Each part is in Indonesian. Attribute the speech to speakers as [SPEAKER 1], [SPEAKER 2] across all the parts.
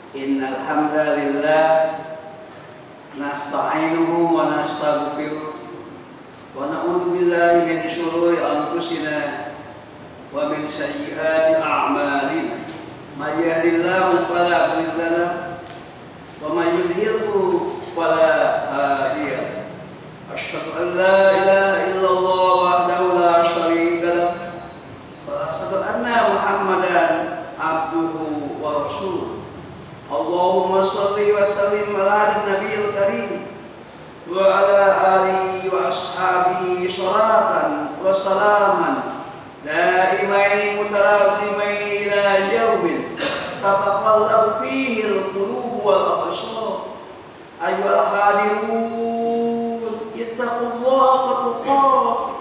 [SPEAKER 1] Innal hamdalillah nasta'inuhu wa nastaghfiruh wa na'udzu billahi min shururi anfusina wa min sayyiati a'malina. May yahdihillahu fala mudilla lahu wa may yudlilhu fala hadiya lahu. Asyhadu an la ilaha illallah wahdahu la syarika lahu wa asyhadu anna Muhammadan abduhu wa rasuluh. Allahumma shalli wa sallim ala nabiyil karim wa ala alihi wa ashabihi salatan wa salaman daimaini mutalazimaini ila yaumin tataqallabu fihi al-qulub wal absar. Ayyuhal hadirun ittaqullaha tuqatih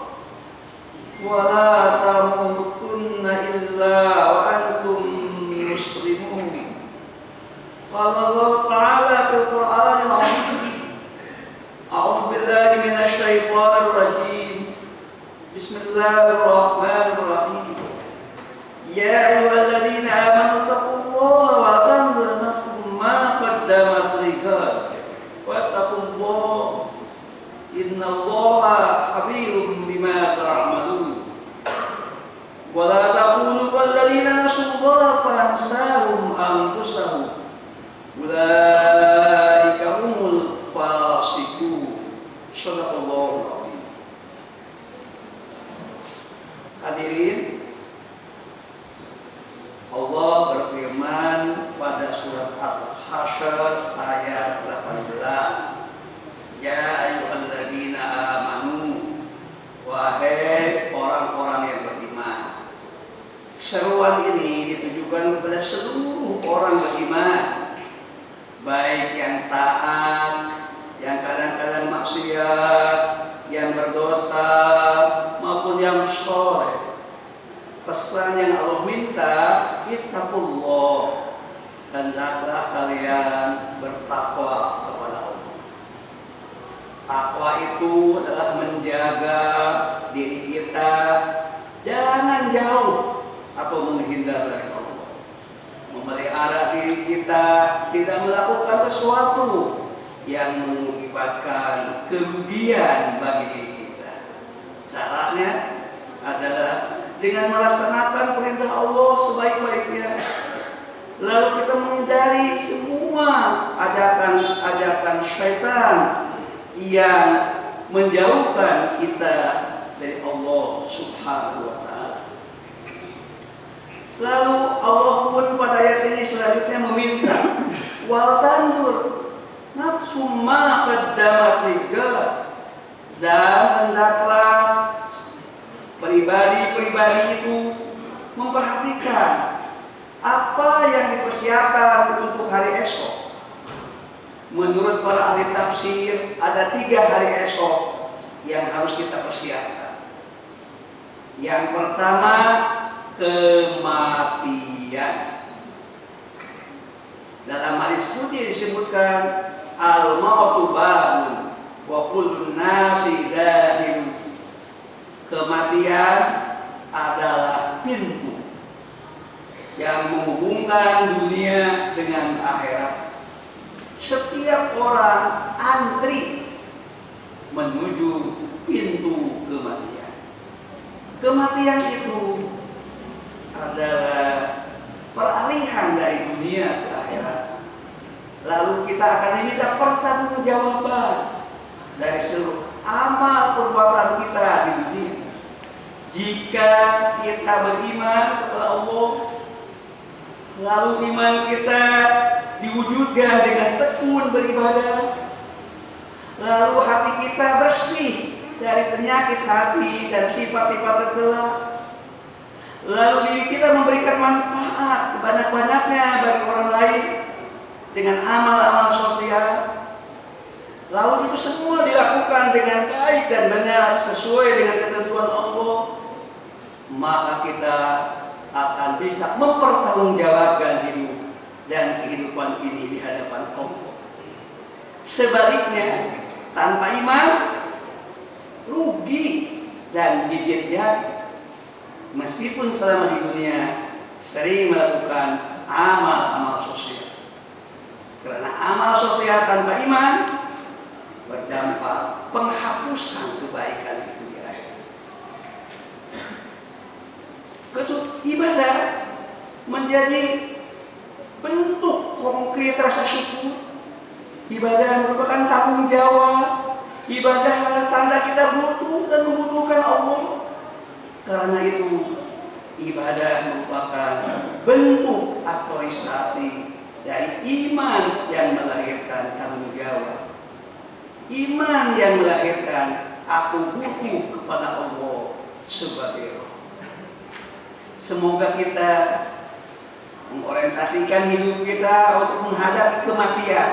[SPEAKER 1] wa la tamutunna illa wa antum muslimun. Qala Allah Ta'ala fil Qur'anil 'azim. A'udzu billahi minasy syaithanir rajim. Bismillahirrahmanirrahim. Ya ayyuhalladzina amanu taqullaha wa tanzur nafsum ma qaddamat lighad. Wattaqullaha innallaha khabirum bima ta'malun. Wa la takunu kalladzina nasullaha fa ansahum anfusahum. Ulaika humul fasiqun. Shadaqallahul azim. Hadirin, Allah berfirman pada surat Al-Hasyr ayat 18. Ya ayyuhalladzina amanu, wahai orang-orang yang beriman. Seruan ini ditujukan kepada seluruh orang beriman, baik yang taat, yang kadang-kadang maksiat, yang berdosa, maupun yang sholeh. Pesan yang Allah minta, ittaqullah, hendaklah kalian bertakwa kepada Allah. Takwa itu adalah menjaga diri kita jangan jauh atau menghindar dari Allah, memelihara diri kita tidak melakukan sesuatu yang mengakibatkan kerugian bagi diri kita. Caranya adalah dengan melaksanakan perintah Allah sebaik-baiknya, lalu kita menghindari semua ajakan-ajakan syaitan yang menjauhkan kita dari Allah Subhanahu wa ta'ala. Lalu Allah pun pada ayat ini selanjutnya meminta, wal tandur nafsum ma qaddamat lighad, dan hendaklah pribadi-pribadi itu memperhatikan apa yang dipersiapkan untuk hari esok. Menurut para ahli tafsir, ada 3 hari esok yang harus kita persiapkan. Yang pertama, kematian. Dalam hadis qudsi disebutkan al-mautu babun wa kullun nasi dakhil. Kematian adalah pintu yang menghubungkan dunia dengan akhirat. Setiap orang antri menuju pintu kematian. Kematian itu adalah peralihan dari dunia ke akhirat. Lalu kita akan diminta pertanggungjawaban dari seluruh amal perbuatan kita di dunia. Jika kita beriman kepada Allah, lalu iman kita diwujudkan dengan tekun beribadah, lalu hati kita bersih dari penyakit hati dan sifat-sifat tercela, lalu diri kita memberikan manfaat sebanyak-banyaknya bagi orang lain dengan amal-amal sosial, lalu itu semua dilakukan dengan baik dan benar sesuai dengan ketentuan Allah, maka kita akan bisa mempertanggungjawabkan hidup dan kehidupan ini di hadapan Allah. Sebaliknya, tanpa iman, rugi dan gigit jari. Meskipun selama di dunia sering melakukan amal-amal sosial. Karena amal sosial tanpa iman berdampak penghapusan kebaikan itu di akhirat. Ibadah menjadi bentuk konkret rasa syukur. Ibadah merupakan tanggung jawab. Ibadah adalah tanda kita butuh dan membutuhkan Allah. Karena itu ibadah merupakan bentuk aktualisasi dari iman yang melahirkan tanggung jawab. Iman yang melahirkan aku butuh kepada Allah sebagai Roh. Semoga kita mengorientasikan hidup kita untuk menghadapi kematian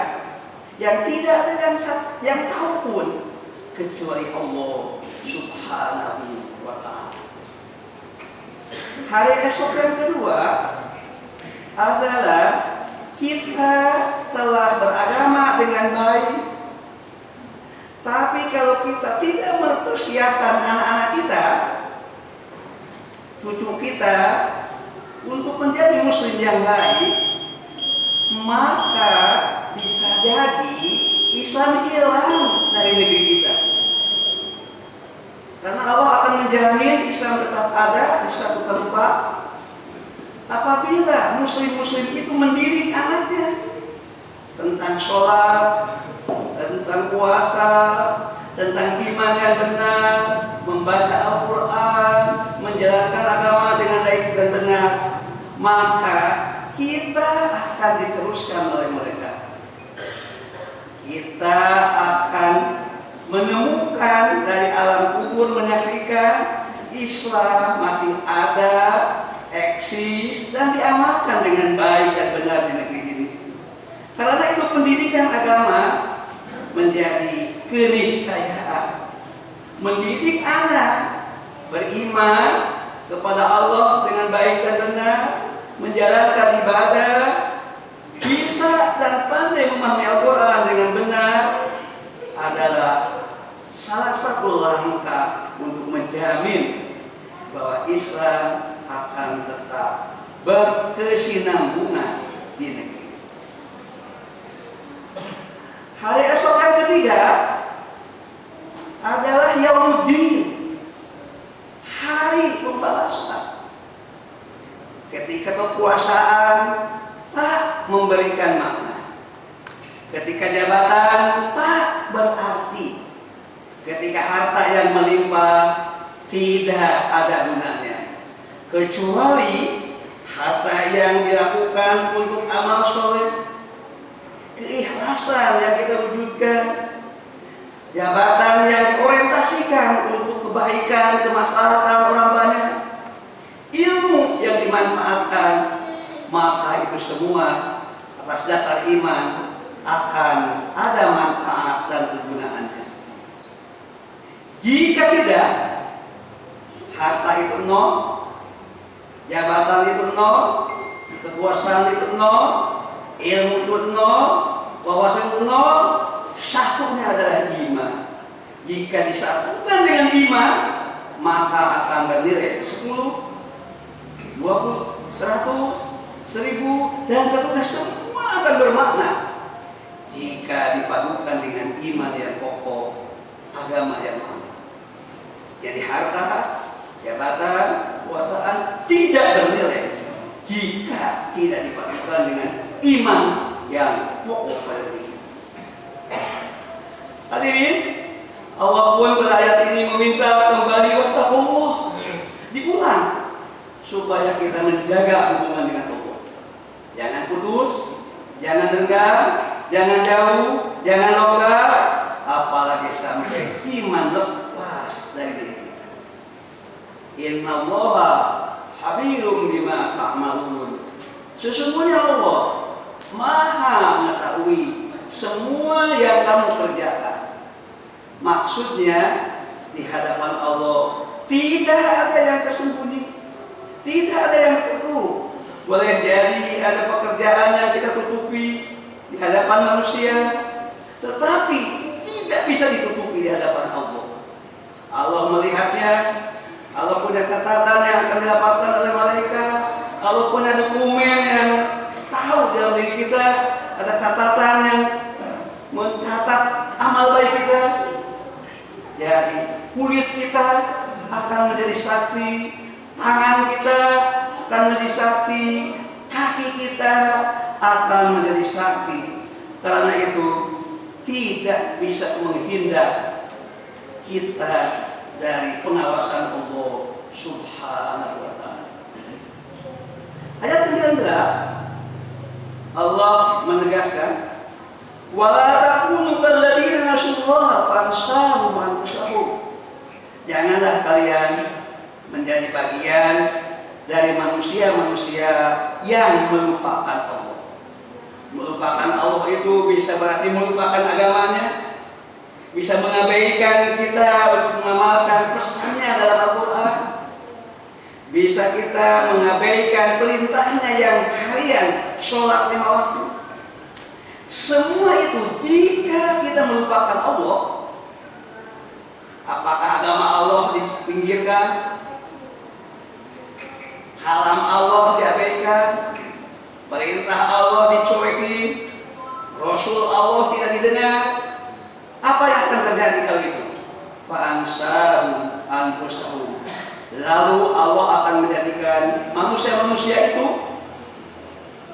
[SPEAKER 1] yang tidak ada yang tahu pun kecuali Allah Subhanahu wa ta'ala. Hari esok yang kedua adalah kita telah beragama dengan baik, tapi kalau kita tidak mempersiapkan anak-anak kita, cucu kita untuk menjadi muslim yang baik, maka bisa jadi Islam hilang dari negeri kita. Karena Allah akan menjamin Islam tetap ada di satu tempat apabila muslim-muslim itu mendidik anaknya tentang sholat, tentang puasa, tentang iman yang benar, membaca Al-Quran, menjalankan agama dengan baik dan benar, maka kita akan diteruskan oleh mereka. Kita akan menemukan dari alam kubur, menyaksikan Islam masih ada, eksis, dan diamalkan dengan baik dan benar di negeri ini. Karena itu pendidikan agama menjadi keniscayaan. Mendidik anak beriman kepada Allah dengan baik dan benar, menjalankan ibadah, bisa dan pandai memahami Al-Quran dengan benar adalah salah satu langkah untuk menjamin bahwa Islam akan tetap berkesinambungan di negeri. Hari esok yang ketiga adalah Yaumuddin, hari pembalasan. Ketika kekuasaan tak memberikan makna, ketika jabatan tak berarti, ketika harta yang melimpah tidak ada gunanya, kecuali harta yang dilakukan untuk amal soleh, keikhlasan yang kita wujudkan, jabatan yang diorientasikan untuk kebaikan, kemaslahatan orang banyak, ilmu yang dimanfaatkan, maka itu semua atas dasar iman akan ada manfaat dan kegunaannya. Jika tidak, harta itu nol, jabatan itu nol, kekuasaan itu nol, ilmu itu nol, wawasan itu nol, satunya adalah iman. Jika disatukan dengan iman, maka akan bernilai 10, 20, 100, 1000 dan seterusnya, semua akan bermakna jika dipadukan dengan iman yang kokoh, agama yang mantap. Jadi harta, jabatan, kekuasaan tidak bernilai jika tidak dipadukan dengan iman yang kokoh pada diri kita. Hadirin, Allah pun pada ayat ini meminta kembali wattaqullah, diulang supaya kita menjaga hubungan dengan Allah. Jangan putus, jangan renggang, jangan jauh, jangan longgar, apalagi sampai iman lepas dari diri kita. Innallaha habirum bima ta'malun. Sesungguhnya Allah Maha mengetahui semua yang kamu kerjakan. Maksudnya di hadapan Allah tidak ada yang tersembunyi, tidak ada yang tertutup. Boleh jadi ada pekerjaan yang kita tutupi di hadapan manusia, tetapi tidak bisa ditutupi di hadapan Allah. Allah melihatnya, Allah punya catatan yang akan didapatkan oleh malaikat, Allah punya punya dokumen yang tahu dalam diri kita, ada catatan yang mencatat amal baik kita. Jadi kulit kita akan menjadi saksi, tangan kita akan menjadi saksi, kaki kita akan menjadi saksi. Karena itu tidak bisa menghindar kita dari pengawasan Allah Subhanahu wa ta'ala. Ayat 19 Allah menegaskan, wala takunu kalladzina nasullaha fansahum anfusahum. Janganlah kalian menjadi bagian dari manusia-manusia yang melupakan Allah. Melupakan Allah itu bisa berarti melupakan agamanya, bisa mengabaikan kita mengamalkan pesannya dalam Al-Quran, bisa kita mengabaikan perintahnya yang harian, sholat 5 waktu. Semua itu jika kita melupakan Allah, apakah agama Allah dipinggirkan, kalam Allah diabaikan, perintah Allah dicuekin, Rasul Allah tidak didengar, apa yang akan terjadi kalau itu? Fa'ansahum anfusahum. Lalu Allah akan menjadikan manusia-manusia itu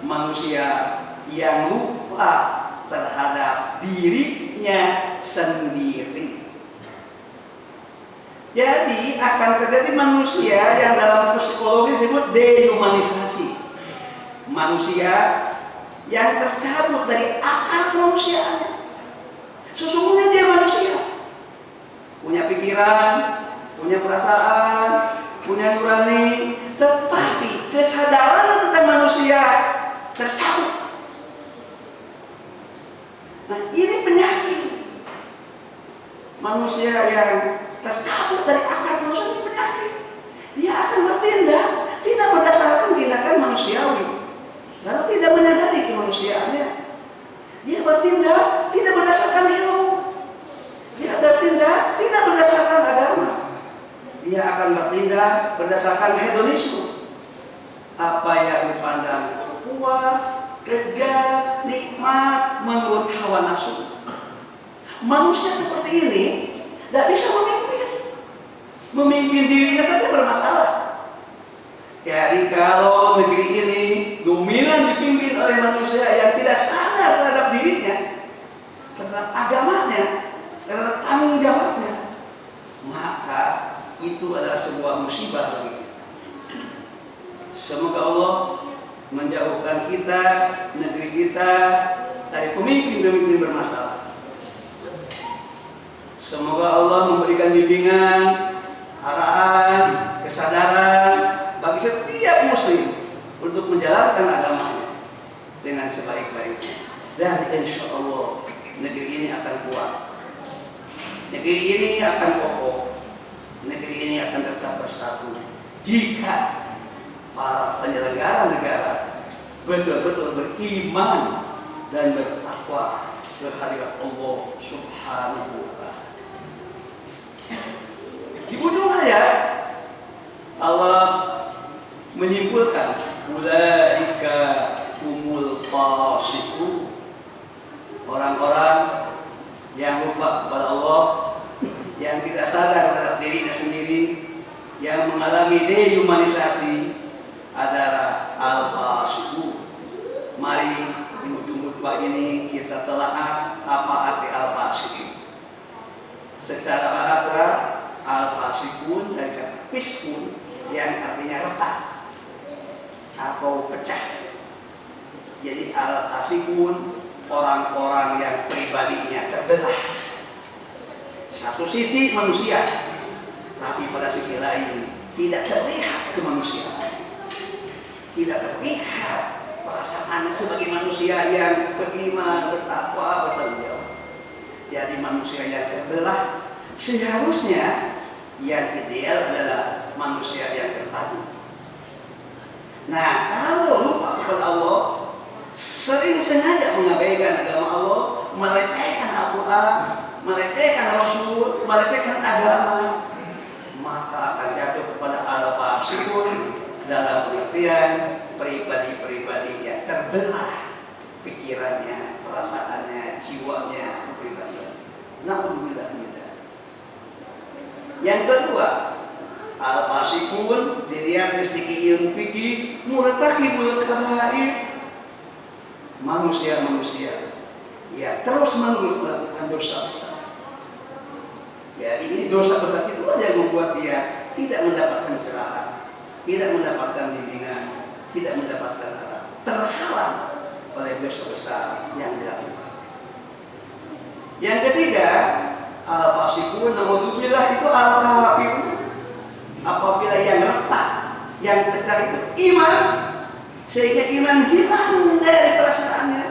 [SPEAKER 1] manusia yang lupa terhadap dirinya sendiri. Jadi akan terjadi manusia yang dalam psikologi disebut dehumanisasi. Manusia yang tercabut dari akar kemanusiaannya. Sesungguhnya dia manusia, punya pikiran, punya perasaan, punya nurani, tetapi kesadaran tentang manusia tercabut. Nah, ini penyakit. Manusia yang tercabut dari akar manusia ini penyakit. Dia akan bertindak tidak berdasarkan tindakan manusiawi, karena tidak menyadari kemanusiaannya. Dia bertindak tidak berdasarkan ilmu. Dia bertindak tidak berdasarkan agama. Dia akan bertindak berdasarkan hedonisme. Apa yang dipandang puas, lega, nikmat menurut hawa nafsu. Manusia seperti ini tidak bisa memimpin. Memimpin dirinya saja bermasalah. Jadi kalau negeri ini dominan dipimpin oleh manusia yang tidak sadar terhadap dirinya, terhadap agamanya, terhadap tanggung jawabnya, maka itu adalah sebuah musibah bagi kita. Semoga Allah menjauhkan kita, negeri kita dari pemimpin-pemimpin bermasalah. Semoga Allah memberikan bimbingan, arahan, kesadaran bagi setiap muslim untuk menjalankan agamanya dengan sebaik-baiknya. Dan insya Allah negeri ini akan kuat, negeri ini akan kokoh, negeri ini akan tetap bersatu jika para penyelenggara negara betul-betul beriman dan bertakwa terhadap Allah Subhanahu wa ta'ala. Di ujung ayat Allah menyimpulkan, ulaika humul fasiqun, orang-orang yang lupa kepada Allah, yang tidak sadar terhadap dirinya sendiri, yang mengalami dehumanisasi adalah al-fasiqun. Mari di ujung khutbah ini kita telaah apa arti al-fasiqun. Secara bahasa, al-fasiqun dari kata fiskun yang artinya retak atau pecah. Jadi al-fasiqun orang-orang yang pribadinya terbelah. Satu sisi manusia, tapi pada sisi lain tidak terlihat kemanusiaan, tidak terlihat perasaannya sebagai manusia yang beriman, bertakwa, bertanggung jawab. Jadi manusia yang terbelah. Seharusnya yang ideal adalah manusia yang terpadu. Nah, kalau lupa kepada Allah, sering sengaja mengabaikan agama Allah, melecehkan Al-Quran, melecehkan Rasul, melecehkan agama, maka akan jatuh kepada al-fasiqun dalam pengertian pribadi-pribadi yang terbelah pikirannya, perasaannya, jiwanya, kepribadian. Na'udzubillah min dzalik. Yang kedua, al-fasikun dilihat istiqiyun fikih murtakibul kabair. Manusia-manusia ya terus menerus melakukan dosa besar. Jadi ini dosa besar itulah yang membuat dia tidak mendapatkan cerahan, tidak mendapatkan bimbingan, tidak mendapatkan arah, terhalang oleh dosa besar yang dilakukan. Yang ketiga, al-fasikun naudzubillah itu al-kafir. Apabila yang retak, yang pecah itu iman, sehingga iman hilang dari perasaannya,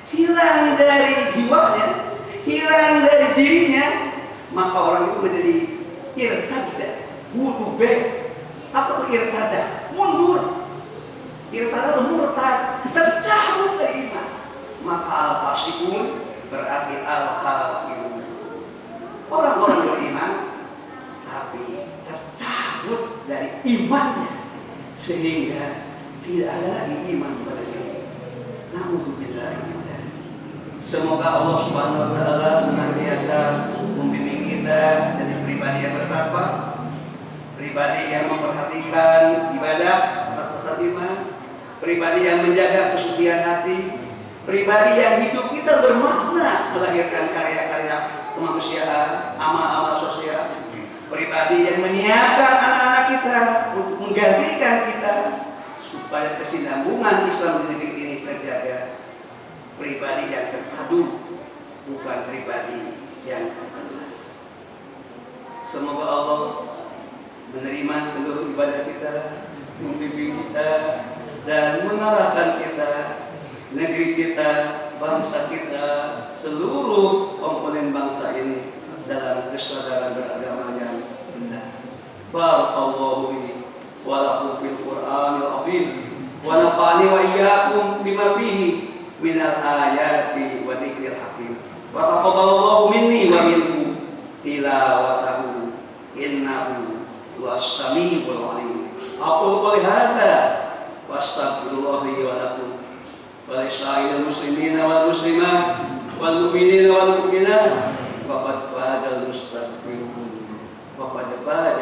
[SPEAKER 1] hilang dari jiwanya, hilang dari dirinya, maka orang itu menjadi irtadda, wudube. Apa itu irtadda? Mundur. Irtadda itu murtad, tercabut dari iman. Maka al-fasikun berarti al-kafirun. Orang-orang beriman tapi tercabut dari imannya sehingga tidak ada lagi iman pada diri. Na'udzubillah min dzalik. Semoga Allah Subhanahu wa taala senantiasa membimbing kita jadi pribadi yang bertakwa, pribadi yang memperhatikan ibadah atas dasar iman, pribadi yang menjaga kesucian hati, pribadi yang hidup kita bermakna melahirkan karya-karya kemanusiaan, amal-amal sosial, pribadi yang menyiapkan anak-anak kita untuk menggantikan kita supaya kesinambungan Islam di negeri ini terjaga. Pribadi yang terpadu, bukan pribadi yang terbelah. Semoga Allah menerima seluruh ibadah kita, membimbing kita, dan mengarahkan kita, negeri kita, bangsa kita, seluruh komponen bangsa ini dalam kesadaran beragama yang benar. Barakallahu li wa lakum fil Qur'anil azim wa nafa'ani wa iyyakum bima fihi minal ayati wa dzikril hakim. Wa taqabbalallahu minni wa minkum tilawatahu innahu was-sami'ul 'alim. Aqulu qouli hadza wa astaghfirullah li wa lakum wa lisa'ilil muslimina wal muslimat wal mu'minina wal mu'minat wa qad fadal mustaghfirun wa qad fadal